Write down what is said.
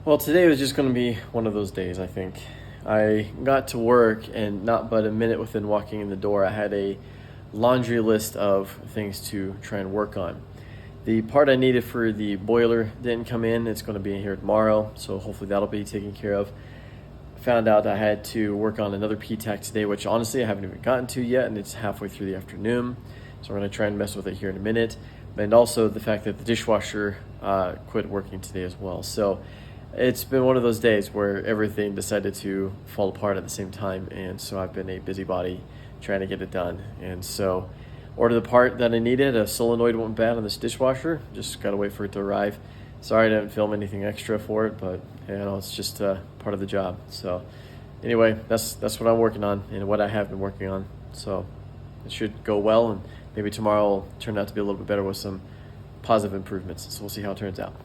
Well, today was just going to be one of those days, I think. I got to work, and not but a minute within walking in the door, I had a laundry list of things to try and work on. The part I needed for the boiler didn't come in. It's going to be in here tomorrow, so hopefully that'll be taken care of. Found out I had to work on another P-TAC today, which honestly I haven't even gotten to yet, and it's halfway through the afternoon. So we're going to try and mess with it here in a minute. And also the fact that the dishwasher quit working today as well. So it's been one of those days where everything decided to fall apart at the same time, and so I've been a busybody trying to get it done. And so ordered the part that I needed. A solenoid went bad on this dishwasher. Just gotta wait for it to arrive. Sorry I didn't film anything extra for it, but it's just part of the job. So anyway, that's what I'm working on and what I have been working on. So it should go well, and maybe tomorrow will turn out to be a little bit better with some positive improvements. So we'll see how it turns out.